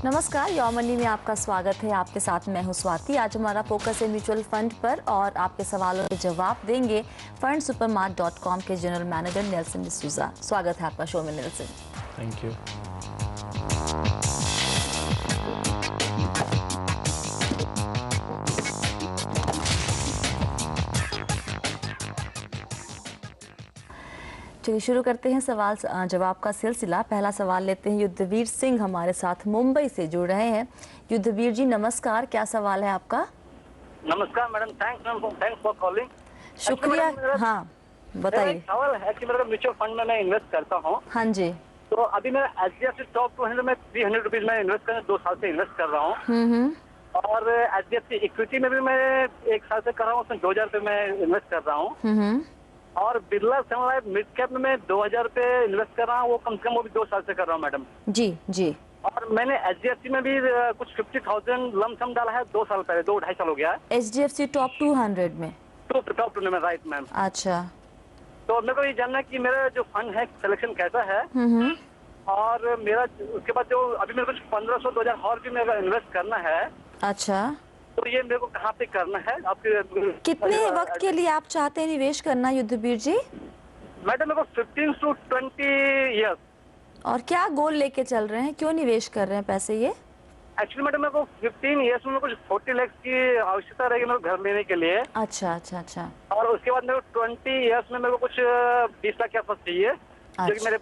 नमस्कार, your money में आपका स्वागत है। आपके साथ मैं हूं स्वाति। आज हमारा फोकस है म्यूचुअल फंड पर और आपके सवालों के जवाब देंगे fundsupermart.com के जनरल मैनेजर नेल्सन डिसूजा। स्वागत है आपका शो में नेल्सन। Thank you. चलिए शुरू करते हैं सवाल जवाब का सिलसिला। पहला सवाल लेते हैं। युद्धवीर सिंह हमारे साथ मुंबई से जुड़ रहे हैं। युद्धवीर जी नमस्कार, क्या सवाल है आपका? नमस्कार मैडम, थैंक्स फॉर कॉलिंग। शुक्रिया। हाँ बताइए। सवाल है कि मेरा म्यूचुअल फंड में मैं इन्वेस्ट करता हूँ। हाँ जी। तो अभी मेरा HDFC टॉप 200 में 300 रुपीज में इन्वेस्ट करने 2 साल से इन्वेस्ट कर रहा हूँ। और HDFC इक्विटी में भी मैं 1 साल से कर रहा हूँ, उसमें 2000 रुपये में इन्वेस्ट कर रहा हूँ। और बिरला सन लाइफ मिड कैप में मैं 2000 रुपये इन्वेस्ट कर रहा हूँ, वो कम से कम वो भी 2 साल से कर रहा हूँ मैडम। जी जी। और मैंने HDFC में भी कुछ 50,000 लमसम डाला है 2 साल पहले, 2-2.5 साल हो गया है। HDFC टॉप 200 में? टॉप 200 में, राइट मैम। अच्छा। तो मेरे को ये जानना है कि मेरा जो फंड है सिलेक्शन कैसा है। और मेरा उसके बाद जो अभी मेरे को 1500-2000 और भी मेरा इन्वेस्ट करना है। अच्छा। तो ये मेरे को कहाँ पे करना है आपके? कितने वक्त के लिए आप चाहते हैं निवेश करना युद्धवीर जी? मैडम मेरे को 15 to 20 ईयर्स। और क्या गोल लेके चल रहे हैं, क्यों निवेश कर रहे हैं पैसे ये? एक्चुअली मैडम मेरे को 15 ईयर्स में कुछ 40 लाख की आवश्यकता रहेगी मेरे घर लेने के लिए। अच्छा अच्छा अच्छा। और उसके बाद मेरे को 20 ईयर्स में मेरे को कुछ 20 लाख के आसपास चाहिए, जो कि मेरे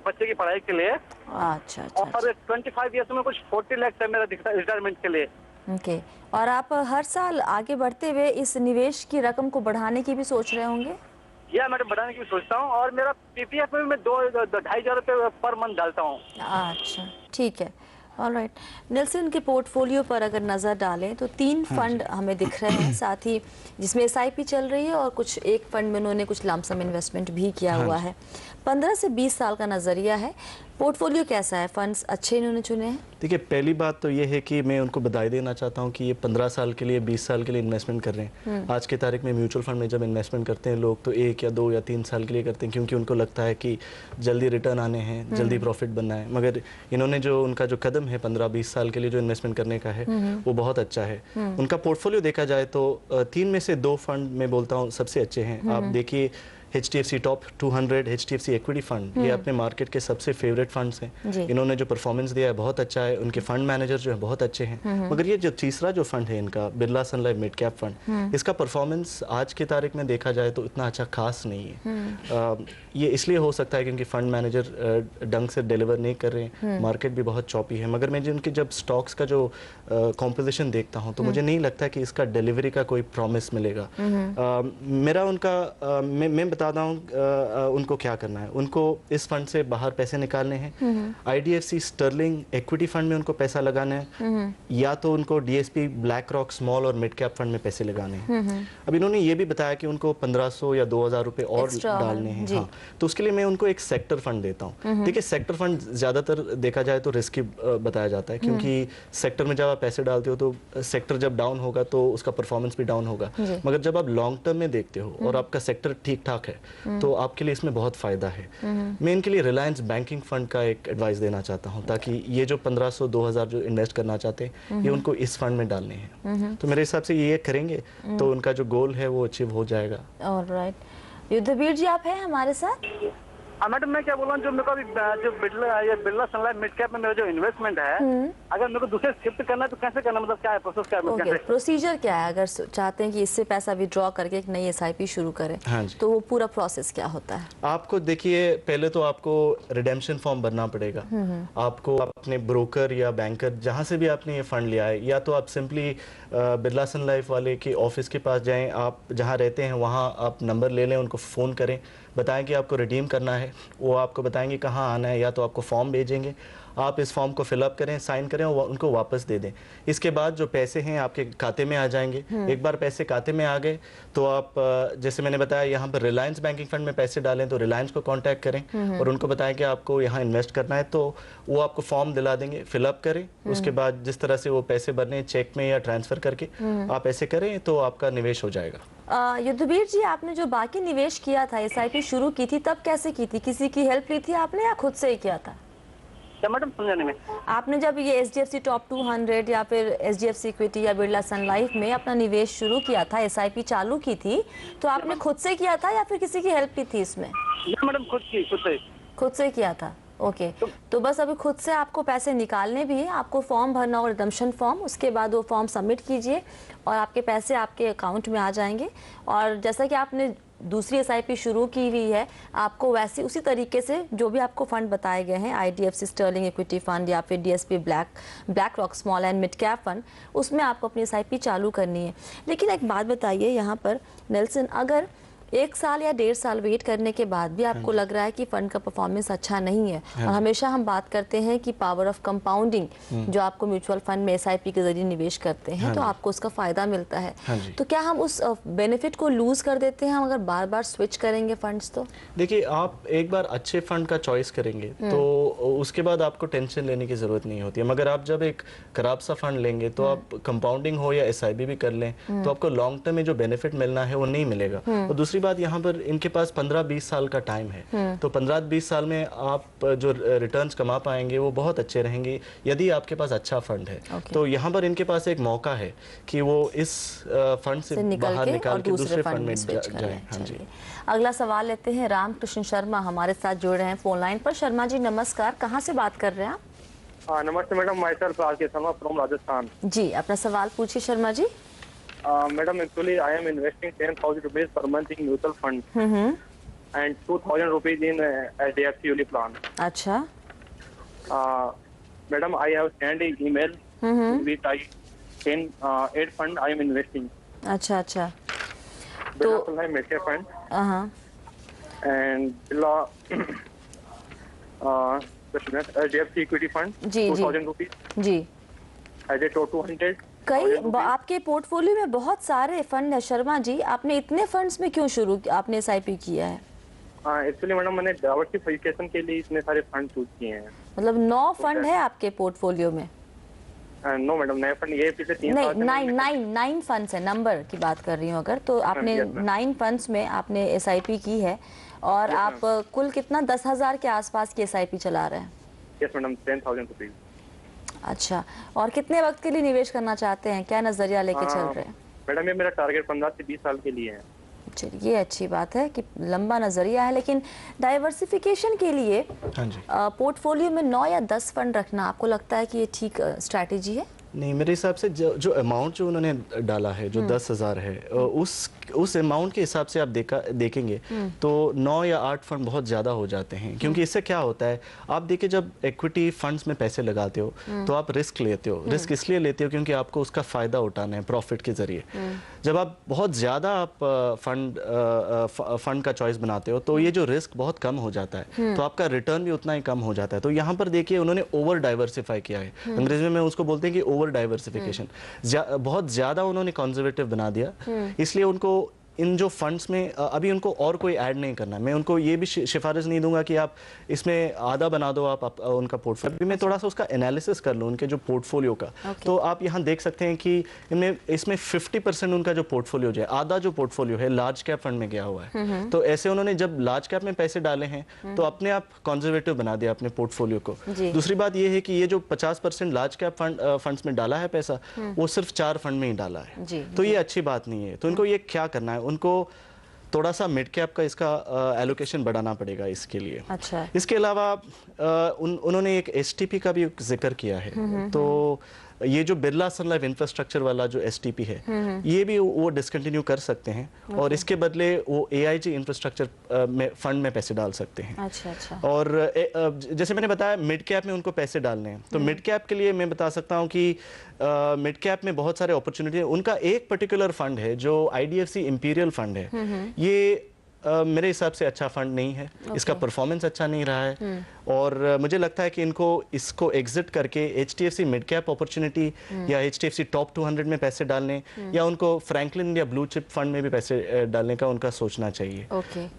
बच्चे की पढ़ाई के लिए। अच्छा अच्छा। और 25 ईयर्स में कुछ 40 लाख है मेरा रिटायरमेंट के लिए। ओके। और आप हर साल आगे बढ़ते हुए इस निवेश की रकम को बढ़ाने की भी सोच रहे होंगे? या मैडम बढ़ाने की भी सोचता हूँ। और मेरा PPF में मैं 2-2.5 रुपये पर मंथ डालता हूँ। अच्छा ठीक है। ऑलराइट। नेल्सन के पोर्टफोलियो पर अगर नज़र डालें तो 3 फंड हमें दिख रहे हैं, साथ ही जिसमें SIP चल रही है और कुछ एक फंड में उन्होंने कुछ लमसम इन्वेस्टमेंट भी किया हुआ है। 15 से 20 साल का नज़रिया है। पोर्टफोलियो कैसा है? फंड्स अच्छे इन्होंने चुने हैं? देखिए, पहली बात तो ये है कि मैं उनको बधाई देना चाहता हूँ कि ये 15 साल के लिए 20 साल के लिए इन्वेस्टमेंट कर रहे हैं। आज की तारीख में म्यूचुअल फंड में जब इन्वेस्टमेंट करते हैं लोग तो 1 या 2 या 3 साल के लिए करते हैं, क्योंकि उनको लगता है कि जल्दी रिटर्न आने हैं, जल्दी प्रॉफिट बनना है। मगर इन्होंने जो उनका जो कदम है 15-20 साल के लिए जो इन्वेस्टमेंट करने का है वो बहुत अच्छा है। उनका पोर्टफोलियो देखा जाए तो 3 में से 2 फंड मैं बोलता हूँ सबसे अच्छे हैं। आप देखिए HDFC top 200, HDFC equity fund, ये अपने मार्केट के सबसे फेवरेट फंड्स हैं। इन्होंने जो परफॉर्मेंस दिया है बहुत अच्छा है, उनके फंड मैनेजर जो है बहुत अच्छे हैं। मगर ये जो तीसरा जो फंड है इनका, बिरला सन लाइफ मिड कैप फंड, इसका परफॉर्मेंस आज की तारीख में देखा जाए तो इतना अच्छा खास नहीं है। ये इसलिए हो सकता है क्योंकि फंड मैनेजर ढंग से डिलीवर नहीं कर रहे हैं, मार्केट भी बहुत चौपी है। मगर मैं जिनके जब स्टॉक्स का जो कॉम्पोजिशन देखता हूँ तो मुझे नहीं लगता कि इसका डिलीवरी का कोई प्रॉमिस मिलेगा। मेरा उनका मैं बता हूँ उनको क्या करना है। उनको इस फंड से बाहर पैसे निकालने हैं। IDFC स्टर्लिंग इक्विटी फंड में उनको पैसा लगाना है, या तो उनको DSP ब्लैक रॉक स्मॉल और मिड कैप फंड में पैसे लगाने हैं। अब इन्होंने ये भी बताया कि उनको 1500 या 2000 रुपए और डालने हैं। हाँ, तो उसके लिए मैं उनको एक सेक्टर फंड देता हूँ। देखिए, सेक्टर फंड ज्यादातर देखा जाए तो रिस्की बताया जाता है, क्योंकि सेक्टर में जब आप पैसे डालते हो तो सेक्टर जब डाउन होगा तो उसका परफॉर्मेंस भी डाउन होगा। मगर जब आप लॉन्ग टर्म में देखते हो और आपका सेक्टर ठीक ठाक है तो आपके लिए इसमें बहुत फायदा है। मैं इनके लिए रिलायंस बैंकिंग फंड का एक एडवाइस देना चाहता हूं, ताकि ये जो 1500-2000 जो इन्वेस्ट करना चाहते हैं ये उनको इस फंड में डालने हैं। तो मेरे हिसाब से ये करेंगे तो उनका जो गोल है वो अचीव हो जाएगा। ऑलराइट। युद्धवीर जी आप हैं हमारे साथ? मैडम मैं क्या बोल रहा हूँ, जो मेरे को अभी जो बिरला सन लाइफ मिड कैप में मेरा जो इन्वेस्टमेंट है, अगर मेरे को दूसरे शिफ्ट करना है तो कैसे करना, मतलब क्या है प्रोसेस, क्या है प्रोसीजर क्या है? अगर चाहते हैं कि इससे पैसा विड्रॉ करके एक नई SIP शुरू करें, तो वो पूरा प्रोसेस क्या होता है? आपको देखिए, पहले तो आपको रिडेम्पशन फॉर्म भरना पड़ेगा। आपको अपने ब्रोकर या बैंकर जहाँ से भी आपने ये फंड लिया है, या तो आप सिंपली बिरला सन लाइफ वाले के ऑफिस के पास जाएं, आप जहाँ रहते हैं वहाँ आप नंबर ले लें, उनको फ़ोन करें, बताएं कि आपको रिडीम करना है। वो आपको बताएंगे कहाँ आना है, या तो आपको फॉर्म भेजेंगे, आप इस फॉर्म को फिलअप करें, साइन करें और उनको वापस दे दें। इसके बाद जो पैसे हैं आपके खाते में आ जाएंगे। एक बार पैसे खाते में आ गए तो आप जैसे मैंने बताया यहाँ पर रिलायंस बैंकिंग फंड में पैसे डालें तो रिलायंस को कांटेक्ट करें और उनको बताएं कि आपको यहाँ इन्वेस्ट करना है, तो वो आपको फॉर्म दिला देंगे, फिलअप करें। उसके बाद जिस तरह से वो पैसे भरने, चेक में या ट्रांसफ़र करके आप ऐसे करें तो आपका निवेश हो जाएगा। युद्धवीर जी, आपने जो बाकी निवेश किया था, SIP शुरू की थी, तब कैसे की थी? किसी की हेल्प ली थी आपने या खुद से ही किया था? क्या मैडम, समझाने में? आपने जब ये HDFC टॉप 200 या फिर HDFC इक्विटी या बिरला सन लाइफ में अपना निवेश शुरू किया था, SIP चालू की थी, तो आपने खुद से किया था या फिर किसी की हेल्प की थी इसमें? मैडम खुद से किया था। ओके, तो बस अभी खुद से आपको पैसे निकालने भी है, आपको फॉर्म भरना और रिडम्पशन फॉर्म, उसके बाद वो फॉर्म सबमिट कीजिए और आपके पैसे आपके अकाउंट में आ जाएंगे। और जैसा कि आपने दूसरी SIP शुरू की हुई है, आपको वैसे उसी तरीके से जो भी आपको फंड बताए गए हैं, IDFC स्टर्लिंग इक्विटी फंड या फिर DSP black rock small and mid cap fund, उसमें आपको अपनी SIP चालू करनी है। लेकिन एक बात बताइए यहाँ पर नेल्सन, अगर 1 साल या 1.5 साल वेट करने के बाद भी आपको लग रहा है कि फंड का परफॉर्मेंस अच्छा नहीं है, और हमेशा हम बात करते हैं कि पावर ऑफ कंपाउंडिंग जो आपको म्यूचुअल फंड में SIP के जरिए निवेश करते हैं तो आपको उसका फायदा मिलता है, तो क्या हम उस बेनिफिट को लूज कर देते हैं हम अगर बार बार स्विच करेंगे फंड्स? तो देखिए, आप एक बार अच्छे फंड का चॉइस करेंगे तो उसके बाद आपको टेंशन लेने की जरूरत नहीं होती है। मगर आप जब एक खराब सा फंड लेंगे तो आप कंपाउंडिंग हो या SIP भी कर लें तो आपको लॉन्ग टर्म में जो बेनिफिट मिलना है वो नहीं मिलेगा। और दूसरी बात, यहाँ पर इनके पास 15-20 साल का टाइम है, तो 15-20 साल में आप जो रिटर्न्स कमा पाएंगे वो बहुत अच्छे रहेंगे यदि आपके पास अच्छा फंड है। तो यहाँ पर इनके पास एक मौका है कि वो इस फंड से बाहर निकाल के दूसरे फंड में जाएं। हाँ जी, अगला सवाल लेते हैं। रामकृष्ण शर्मा हमारे साथ जुड़ रहे हैं फोन लाइन पर। शर्मा जी नमस्कार, कहाँ से बात कर रहे हैं आप? नमस्ते madam, my self Rakesh Sharma from Rajasthan. जी, अपना सवाल पूछिए Sharma ji. Madam, actually I am investing 10,000 rupees per month in mutual fund and 2,000 rupees in HDFC ULI plan. अच्छा। Madam, I have sent an email with I 8 fund I am investing. अच्छा अच्छा। तो Medcare fund and HDFC equity fund 2,000 rupees. Ji. As a top 200. कई आपके portfolio में बहुत सारे fund है शर्मा जी, आपने इतने फंड्स में क्यों आपने SIP किया है? एक्चुअली मैडम, मैंने डाइवर्सिफिकेशन के लिए इतने सारे फंड चूज किए हैं। मतलब 9 फंड है आपके पोर्टफोलियो में? नो मैडम, नए फंड ये पिछले 3 साल नहीं, 9 फंड्स है, नंबर की बात कर रही हूँ अगर, तो आपने 9 फंड्स में आपने SIP की है और आप कुल कितना 10,000 के आसपास की SIP चला रहे हैं? Yes madam, 10,000 rupees. अच्छा, और कितने वक्त के लिए निवेश करना चाहते हैं, क्या नजरिया लेके चल रहे हैं? मैडम, ये मेरा टारगेट 15 से 20 साल के लिए है। चलिए, ये अच्छी बात है कि लंबा नजरिया है, लेकिन डाइवर्सिफिकेशन के लिए पोर्टफोलियो में 9 या 10 फंड रखना आपको लगता है कि ये ठीक स्ट्रैटेजी है? नहीं, मेरे हिसाब से जो अमाउंट जो उन्होंने डाला है, जो 10,000 है, उस अमाउंट के हिसाब से आप देखेंगे तो 9 या 8 फंड बहुत ज़्यादा हो जाते हैं। क्योंकि इससे क्या होता है, आप देखिए जब इक्विटी फंड्स में पैसे लगाते हो तो आप रिस्क लेते हो। रिस्क इसलिए लेते हो क्योंकि आपको उसका फ़ायदा उठाना है प्रॉफिट के ज़रिए। जब आप बहुत ज़्यादा आप फंड का चॉइस बनाते हो तो ये जो रिस्क बहुत कम हो जाता है, तो आपका रिटर्न भी उतना ही कम हो जाता है। तो यहाँ पर देखिए उन्होंने ओवर डाइवर्सिफाई किया है, अंग्रेजी में उसको बोलते हैं कि ओवर डाइवर्सिफिकेशन। बहुत ज्यादा उन्होंने कंजर्वेटिव बना दिया, इसलिए उनको इन जो फंड्स में अभी उनको और कोई ऐड नहीं करना है। मैं उनको ये भी सिफारिश नहीं दूंगा कि आप इसमें आधा बना दो आप उनका पोर्टफोलियो। अभी मैं थोड़ा सा उसका एनालिसिस कर लूँ उनके जो पोर्टफोलियो का, तो आप यहाँ देख सकते हैं कि इसमें 50% उनका जो पोर्टफोलियो है, आधा जो पोर्टफोलियो है लार्ज कैप फंड में गया हुआ है। तो ऐसे उन्होंने जब लार्ज कैप में पैसे डाले हैं तो अपने आप कंजर्वेटिव बना दिया अपने पोर्टफोलियो को। दूसरी बात ये है कि ये जो 50% लार्ज कैप फंड्स में डाला है पैसा, वो सिर्फ 4 फंड में ही डाला है, तो ये अच्छी बात नहीं है। तो इनको ये क्या करना है, उनको थोड़ा सा मिड कैप का इसका एलोकेशन बढ़ाना पड़ेगा इसके लिए। अच्छा। इसके अलावा उन्होंने एक STP का भी जिक्र किया है, तो ये जो बिरला सन लाइफ इंफ्रास्ट्रक्चर वाला जो STP है, ये भी वो डिसकंटिन्यू कर सकते हैं और इसके बदले वो AIG इंफ्रास्ट्रक्चर में फंड में पैसे डाल सकते हैं। अच्छा अच्छा। और जैसे मैंने बताया मिड कैप में उनको पैसे डालने हैं, तो मिड कैप के लिए मैं बता सकता हूँ कि मिड कैप में बहुत सारे अपॉर्चुनिटी है। उनका एक पर्टिकुलर फंड है जो IDFC इंपीरियल फंड है, ये मेरे हिसाब से अच्छा फंड नहीं है। इसका परफॉर्मेंस अच्छा नहीं रहा है और मुझे लगता है कि इसको एग्जिट करके HDFC मिड कैप अपॉर्चुनिटी या HDFC टॉप 200 में पैसे डालने या उनको फ्रैंकलिन या ब्लू चिप फंड में भी पैसे डालने का उनका सोचना चाहिए।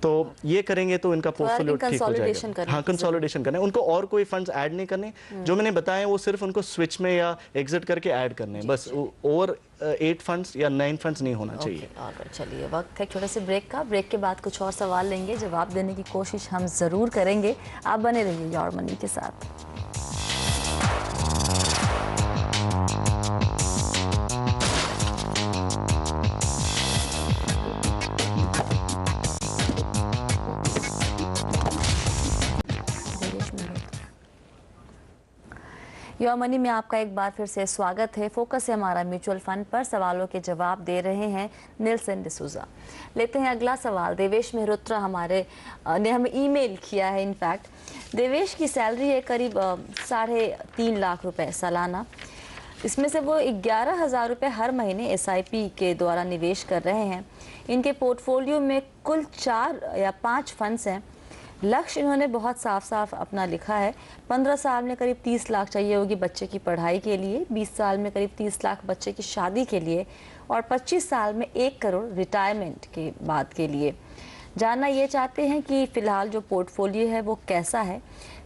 तो ये करेंगे तो इनका पोर्टफोलियो ठीक हो जाएगा। हाँ, कंसोलिडेशन करना है उनको, और कोई फंड्स ऐड नहीं करने। जो मैंने बताया वो सिर्फ उनको स्विच में या एग्जिट करके ऐड करने, बस ओवर 8 फंड्स या 9 फंड्स नहीं होना चाहिए। ऑलराइट, चलिए वक्त है एक छोटे से ब्रेक का। ब्रेक के बाद कुछ और सवाल लेंगे, जवाब देने की कोशिश हम ज़रूर करेंगे। आप बने रहिए योर मनी के साथ। योर मनी में आपका एक बार फिर से स्वागत है। फोकस है हमारा म्यूचुअल फंड पर। सवालों के जवाब दे रहे हैं नेल्सन डिसूजा। लेते हैं अगला सवाल। देवेश मेहरोत्रा हमारे ने हमें ईमेल किया है। इनफैक्ट देवेश की सैलरी है करीब 3.5 लाख रुपए सालाना। इसमें से वो 11,000 रुपये हर महीने SIP के द्वारा निवेश कर रहे हैं। इनके पोर्टफोलियो में कुल 4 या 5 फंड्स हैं। लक्ष्य इन्होंने बहुत साफ साफ अपना लिखा है। 15 साल में करीब 30 लाख चाहिए होगी बच्चे की पढ़ाई के लिए, 20 साल में करीब 30 लाख बच्चे की शादी के लिए, और 25 साल में 1 करोड़ रिटायरमेंट के बाद के लिए। जानना ये चाहते हैं कि फ़िलहाल जो पोर्टफोलियो है वो कैसा है।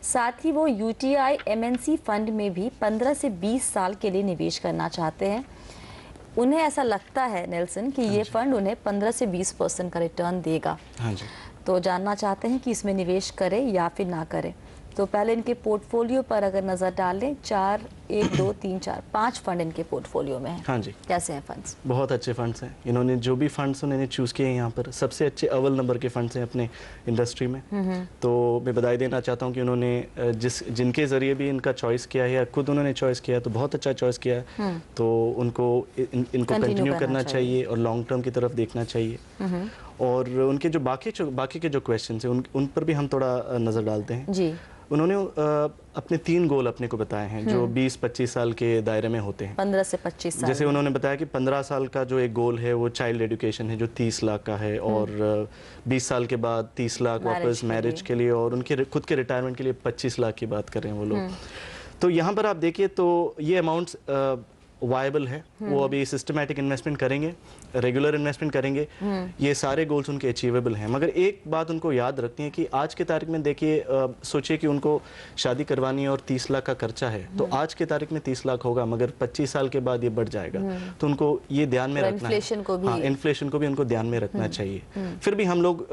साथ ही वो UTI MNC फंड में भी 15 से 20 साल के लिए निवेश करना चाहते हैं। उन्हें ऐसा लगता है नेल्सन कि ये फंड उन्हें 15 से 20% का रिटर्न देगा। हाँ जी। तो जानना चाहते हैं कि इसमें निवेश करें या फिर ना करें। तो पहले इनके पोर्टफोलियो पर अगर नज़र डालें, 4, 1, 2, 3, 4, 5 फंड इनके पोर्टफोलियो में हैं। हाँ जी। कैसे हैं फंड्स? बहुत अच्छे फंड्स हैं। इन्होंने जो भी फंड्स उन्होंने चूज़ किए हैं यहाँ पर सबसे अच्छे अव्वल नंबर के फंड्स हैं अपने इंडस्ट्री में। तो मैं बधाई देना चाहता हूँ कि उन्होंने जिनके ज़रिए भी इनका चॉइस किया है या खुद उन्होंने चॉइस किया है तो बहुत अच्छा चॉइस किया है। तो उनको इनको कंटिन्यू करना चाहिए और लॉन्ग टर्म की तरफ देखना चाहिए। और उनके जो बाकी के जो क्वेश्चन हैं उन पर भी हम थोड़ा नज़र डालते हैं जी। उन्होंने अपने 3 गोल अपने को बताए हैं जो 20-25 साल के दायरे में होते हैं। 15 से 25 साल। जैसे उन्होंने बताया कि 15 साल का जो एक गोल है वो चाइल्ड एजुकेशन है जो 30 लाख का है, और 20 साल के बाद 30 लाख वापस मैरिज के लिए, और उनके खुद के रिटायरमेंट के लिए 25 लाख की बात कर रहे हैं वो लोग। तो यहाँ पर आप देखिए तो ये अमाउंट्स वायबल है। वो अभी सिस्टमैटिक इन्वेस्टमेंट करेंगे, रेगुलर इन्वेस्टमेंट करेंगे, ये सारे गोल्स उनके अचीवेबल हैं। मगर एक बात उनको याद रखनी है कि आज के तारीख में देखिए, सोचिए कि उनको शादी करवानी है और 30 लाख का खर्चा है, तो आज के तारीख में 30 लाख होगा मगर 25 साल के बाद ये बढ़ जाएगा। तो उनको ये ध्यान में रखना है। इन्फ्लेशन को भी उनको ध्यान में रखना चाहिए। फिर भी हम लोग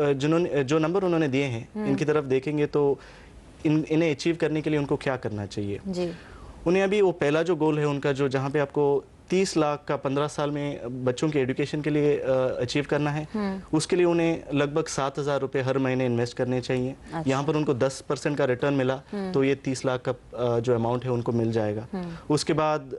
जो नंबर उन्होंने दिए हैं इनकी तरफ देखेंगे तो इन्हें अचीव करने के लिए उनको क्या करना चाहिए जी। उन्हें अभी वो पहला जो गोल है उनका जो जहाँ पे आपको 30 लाख का 15 साल में बच्चों के एजुकेशन के लिए अचीव करना है, उसके लिए उन्हें लगभग 7,000 रुपये हर महीने इन्वेस्ट करने चाहिए। अच्छा। यहाँ पर उनको 10% का रिटर्न मिला तो ये 30 लाख का जो अमाउंट है उनको मिल जाएगा। उसके बाद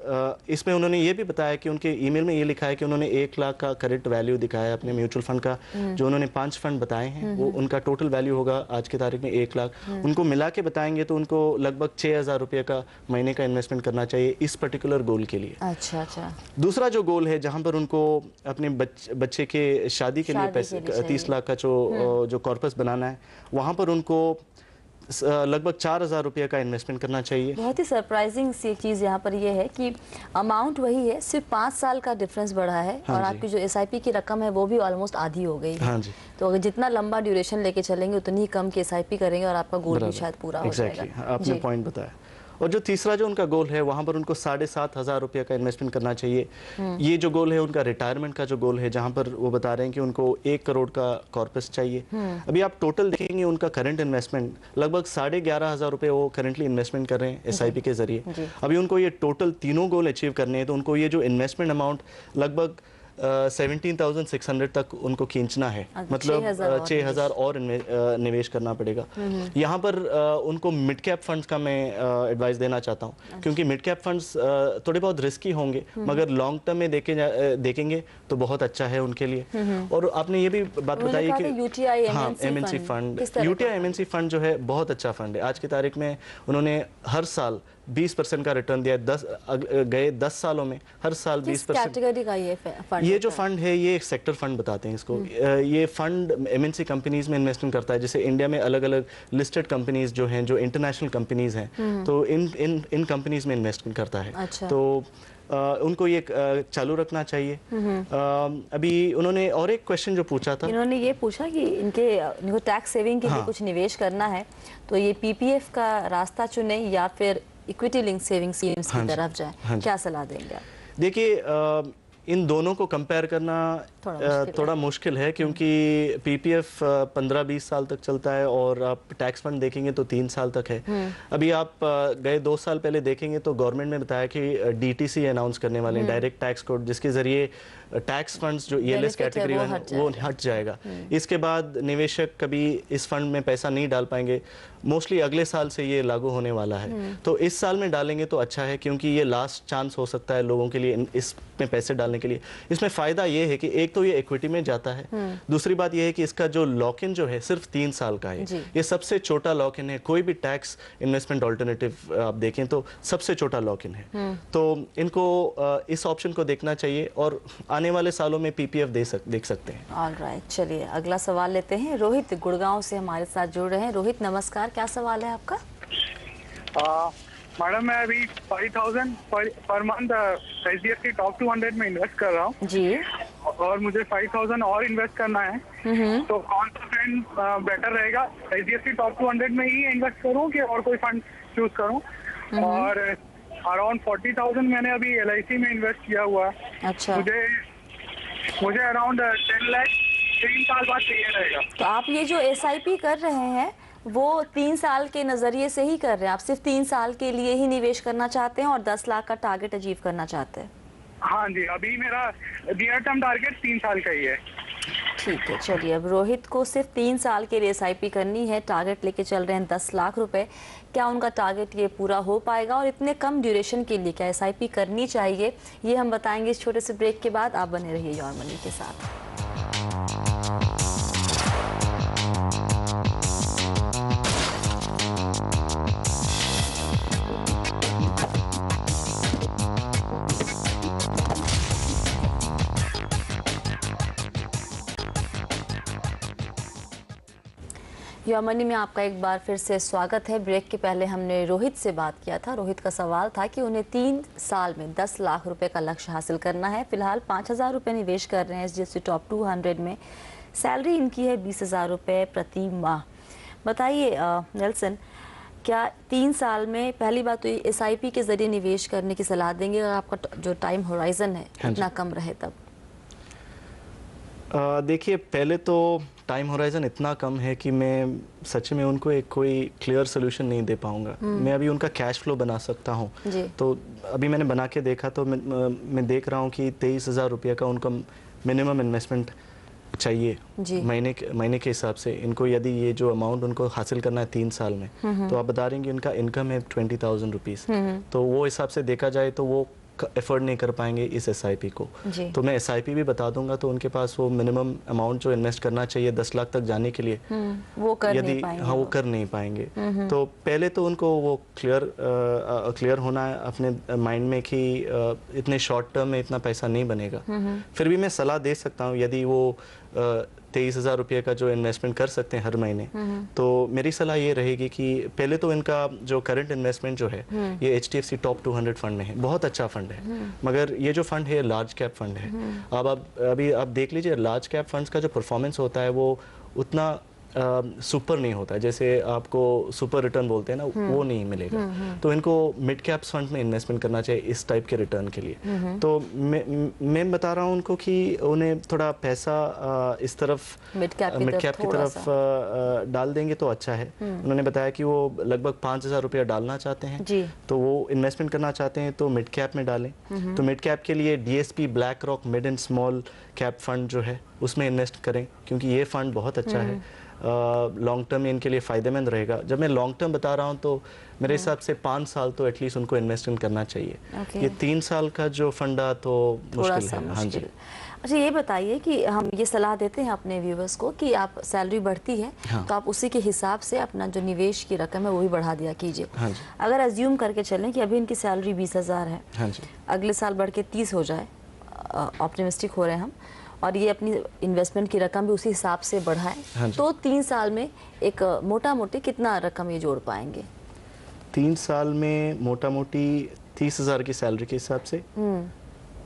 इसमें उन्होंने ये भी बताया कि उनके ईमेल में ये लिखा है कि उन्होंने 1 लाख का करेक्ट वैल्यू दिखाया है अपने म्यूचुअल फंड का। जो उन्होंने 5 फंड बताए हैं वो उनका टोटल वैल्यू होगा आज की तारीख में 1 लाख। उनको मिला के बताएंगे तो उनको लगभग 6,000 रुपये का महीने का इन्वेस्टमेंट करना चाहिए इस पर्टिकुलर गोल के लिए। अच्छा अच्छा। दूसरा जो गोल है जहां पर उनको अपने बच्चे के शादी के लिए पैसे 30 लाख का जो कॉर्पस बनाना है, वहां पर उनको लगभग 4,000 रुपये का इन्वेस्टमेंट करना चाहिए। बहुत ही सरप्राइजिंग सी चीज़ यहाँ पर ये है कि अमाउंट वही है, सिर्फ 5 साल का डिफरेंस बढ़ा है। हाँ, और आपकी जो SIP की रकम है वो भी ऑलमोस्ट आधी हो गई है। हाँ जी। तो अगर जितना लंबा ड्यूरेशन लेके चलेंगे उतनी ही कम की SIP करेंगे और आपका गोल भी शायद पूरा हो जाएगा। आपने पॉइंट बताया। और जो तीसरा जो उनका गोल है वहाँ पर उनको 7,500 रुपये का इन्वेस्टमेंट करना चाहिए। ये जो गोल है उनका रिटायरमेंट का जो गोल है जहाँ पर वो बता रहे हैं कि उनको 1 करोड़ का कॉर्पस चाहिए। अभी आप टोटल देखेंगे उनका करंट इन्वेस्टमेंट लगभग 11,500 रुपये वो करंटली इन्वेस्टमेंट कर रहे हैं SIP के जरिए। अभी उनको ये टोटल तीनों गोल अचीव करने हैं तो उनको ये जो इन्वेस्टमेंट अमाउंट लगभग 17,600 तक उनको खींचना है। मतलब 6,000 और निवेश करना पड़ेगा। यहाँ पर उनको मिड कैप फंड्स का मैं एडवाइस देना चाहता हूँ क्योंकि मिड कैप फंड्स थोड़े बहुत रिस्की होंगे मगर लॉन्ग टर्म में देखेंगे तो बहुत अच्छा है उनके लिए। और आपने ये भी बात बताई कि MNC fund, UTI MNC fund जो है बहुत अच्छा फंड है। आज की तारीख में उन्होंने हर साल 20% का रिटर्न दिया है। गए 10 सालों में हर साल 20%। कैटेगरी का ये फंड? ये जो फंड है ये एक सेक्टर फंड बताते हैं इसको। ये फंड MNC कंपनीज में इन्वेस्टमेंट करता है। जैसे इंडिया में अलग अलग लिस्टेड कंपनीज जो हैं, जो इंटरनेशनल कंपनीज हैं, तो इन कंपनीज में इन्वेस्टमेंट करता है। अच्छा। तो उनको ये चालू रखना चाहिए। अभी उन्होंने और एक क्वेश्चन जो पूछा था, इन्होंने ये पूछा कि इनको टैक्स सेविंग के लिए कुछ निवेश करना है तो ये PPF का रास्ता चुने या फिर इक्विटी लिंक सेविंग स्कीम्स की तरफ जाए। क्या सलाह देंगे आप? देखिए इन दोनों को कंपेयर करना थोड़ा मुश्किल है, क्योंकि पीपीएफ 15-20 साल तक चलता है और आप टैक्स फंड देखेंगे तो 3 साल तक है। अभी आप गए 2 साल पहले देखेंगे तो गवर्नमेंट ने बताया कि डीटीसी अनाउंस करने वाले हैं, डायरेक्ट टैक्स कोड, जिसके जरिए टैक्स फंड्स जो ईएलएस कैटेगरी में वो हट जाएगा। इसके बाद निवेशक कभी इस फंड में पैसा नहीं डाल पाएंगे। मोस्टली अगले साल से ये लागू होने वाला है, तो इस साल में डालेंगे तो अच्छा है, क्योंकि ये लास्ट चांस हो सकता है लोगों के लिए इसमें पैसे डालने के लिए। इसमें फ़ायदा ये है कि एक तो ये इक्विटी में जाता है, दूसरी बात ये है कि इसका जो लॉक इन जो है सिर्फ 3 साल का है। ये सबसे छोटा लॉक इन है, कोई भी टैक्स इन्वेस्टमेंट ऑल्टरनेटिव आप देखें तो सबसे छोटा लॉक इन है। तो इनको इस ऑप्शन को देखना चाहिए और आने वाले सालों में पीपीएफ देख सकते हैं। ऑलराइट, चलिए अगला सवाल लेते हैं। रोहित गुड़गांव से हमारे साथ जुड़ रहे हैं। रोहित नमस्कार, क्या सवाल है आपका? मैडम मैं अभी 5000 पर मंथ एचडीएफसी टॉप 200 में इन्वेस्ट कर रहा हूँ जी, और मुझे 5000 और इन्वेस्ट करना है, तो कौन सा फंड बेटर रहेगा? एचडीएफसी टॉप 200 में ही इन्वेस्ट करूँ कि और कोई फंड चूज करूँ? और अराउंड 40,000 मैंने अभी एलआईसी में इन्वेस्ट किया हुआ है। अच्छा, मुझे अराउंड 10 लाख 3 साल बाद चाहिए रहेगा। तो आप ये जो एसआईपी कर रहे हैं वो 3 साल के नज़रिए से ही कर रहे हैं? आप सिर्फ 3 साल के लिए ही निवेश करना चाहते हैं और 10 लाख का टारगेट अचीव करना चाहते हैं? हाँ जी, अभी मेरा नियर टर्म टारगेट 3 साल का ही है। ठीक है, चलिए अब रोहित को सिर्फ 3 साल के लिए एसआईपी करनी है, टारगेट लेके चल रहे हैं 10 लाख रुपए। क्या उनका टारगेट ये पूरा हो पाएगा और इतने कम ड्यूरेशन के लिए क्या एसआईपी करनी चाहिए, ये हम बताएंगे इस छोटे से ब्रेक के बाद। आप बने रहिए योर मनी के साथ। योर मनी में आपका एक बार फिर से स्वागत है। ब्रेक के पहले हमने रोहित से बात किया था। रोहित का सवाल था कि उन्हें 3 साल में 10 लाख रुपए का लक्ष्य हासिल करना है। फिलहाल 5,000 रुपये निवेश कर रहे हैं एचडीएफसी टॉप 200 में। सैलरी इनकी है 20,000 रुपये प्रति माह। बताइए नेल्सन, क्या 3 साल में, पहली बात तो एसआईपी के जरिए निवेश करने की सलाह देंगे अगर आपका जो टाइम होराइजन है इतना कम रहे तब? देखिए, पहले तो टाइम होराइजन इतना कम है कि मैं सच में उनको एक कोई क्लियर सोल्यूशन नहीं दे पाऊंगा। मैं अभी उनका कैश फ्लो बना सकता हूं, तो अभी मैंने बना के देखा तो मैं देख रहा हूं कि 23,000 रुपये का उनका मिनिमम इन्वेस्टमेंट चाहिए महीने के हिसाब से। इनको यदि ये जो अमाउंट उनको हासिल करना है 3 साल में, तो आप बता रहे हैं कि इनका इनकम है 20,000 रुपीज़, तो वो हिसाब से देखा जाए तो वो एफर्ड नहीं कर पाएंगे इस एसआईपी को। तो मैं एसआईपी भी बता दूंगा, तो उनके पास वो मिनिमम अमाउंट जो इन्वेस्ट करना चाहिए 10 लाख तक जाने के लिए, वो कर यदि नहीं पाएंगे। हाँ, वो कर नहीं पाएंगे। तो पहले तो उनको वो क्लियर होना है अपने माइंड में कि इतने शॉर्ट टर्म में इतना पैसा नहीं बनेगा। फिर भी मैं सलाह दे सकता हूँ, यदि वो 23,000 रुपये का जो इन्वेस्टमेंट कर सकते हैं हर महीने, तो मेरी सलाह ये रहेगी कि पहले तो इनका जो करंट इन्वेस्टमेंट जो है ये एचडीएफसी टॉप 200 फंड में है, बहुत अच्छा फंड है, मगर ये जो फंड है लार्ज कैप फंड है। अब अभी आप देख लीजिए, लार्ज कैप फंड्स का जो परफॉर्मेंस होता है वो उतना सुपर नहीं होता है, जैसे आपको सुपर रिटर्न बोलते हैं ना, वो नहीं मिलेगा। तो इनको मिड कैप फंड में इन्वेस्टमेंट करना चाहिए इस टाइप के रिटर्न के लिए। तो मैं बता रहा हूँ उनको कि उन्हें थोड़ा पैसा इस तरफ मिड कैप की तरफ डाल देंगे तो अच्छा है। उन्होंने बताया कि वो लगभग 5,000 रुपया डालना चाहते हैं, तो वो इन्वेस्टमेंट करना चाहते हैं तो मिड कैप में डालें। तो मिड कैप के लिए DSP black rock mid and small cap fund जो है उसमें इन्वेस्ट करें, क्योंकि ये फंड बहुत अच्छा है, लॉन्ग टर्म में इनके लिए फ़ायदेमंद रहेगा। जब मैं लॉन्ग टर्म बता रहा हूँ तो मेरे हिसाब से 5 साल तो एटलीस्ट उनको इन्वेस्टमेंट करना चाहिए। ये 3 साल का जो फंडा तो मुश्किल है। हाँ जी। अच्छा, ये बताइए कि हम ये सलाह देते हैं अपने व्यूवर्स को कि आप सैलरी बढ़ती है तो आप उसी के हिसाब से अपना जो निवेश की रकम है वो भी बढ़ा दिया कीजिए। अगर अज्यूम करके चलें कि अभी इनकी सैलरी 20,000 है, अगले साल बढ़ के 30 हो जाए, ऑप्टिमिस्टिक हो रहे हैं हम, और ये अपनी इन्वेस्टमेंट की रकम भी उसी हिसाब से बढ़ाएं, तो 3 साल में एक मोटा मोटी कितना रकम ये जोड़ पाएंगे? 3 साल में मोटा मोटी 30,000 की सैलरी के हिसाब से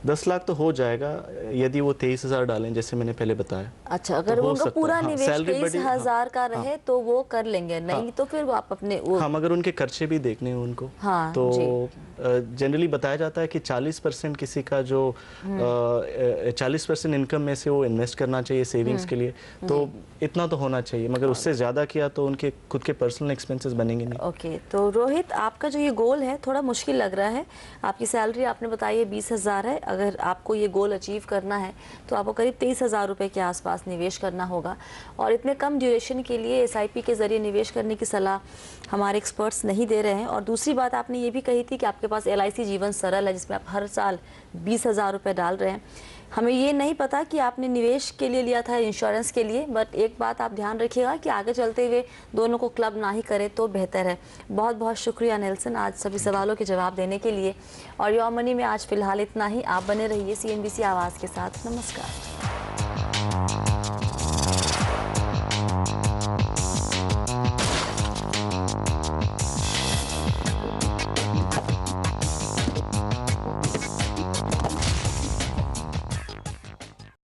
10 लाख तो हो जाएगा यदि वो 23,000 डालें, जैसे मैंने पहले बताया। अच्छा, अगर तो हो उनका सकता पूरा है। हाँ, निवेश सैलरी बढ़ी, 23,000 का रहे तो वो कर लेंगे, नहीं तो फिर वो आप अपने वो हाँ, मगर उनके खर्चे भी देखने हैं उनको। हाँ, तो जनरली बताया जाता है कि 40% किसी का जो 40% इनकम में से वो इन्वेस्ट करना चाहिए सेविंग्स के लिए, तो इतना तो होना चाहिए, मगर उससे ज़्यादा किया तो उनके खुद के पर्सनल एक्सपेंसेस बनेंगे नहीं। ओके, तो रोहित, आपका जो ये गोल है थोड़ा मुश्किल लग रहा है। आपकी सैलरी आपने बताई है 20,000 है, अगर आपको ये गोल अचीव करना है तो आपको करीब 23,000 रुपये के आसपास निवेश करना होगा, और इतने कम ड्यूरेशन के लिए SIP के ज़रिए निवेश करने की सलाह हमारे एक्सपर्ट्स नहीं दे रहे हैं। और दूसरी बात आपने ये भी कही थी कि आपके पास LIC जीवन सरल है जिसमें आप हर साल 20,000 रुपये डाल रहे हैं। हमें ये नहीं पता कि आपने निवेश के लिए लिया था इंश्योरेंस के लिए, बट एक बात आप ध्यान रखिएगा कि आगे चलते हुए दोनों को क्लब ना ही करें तो बेहतर है। बहुत बहुत शुक्रिया नेल्सन आज सभी सवालों के जवाब देने के लिए। और योर मनी में आज फिलहाल इतना ही। आप बने रहिए CNBC आवाज़ के साथ। नमस्कार।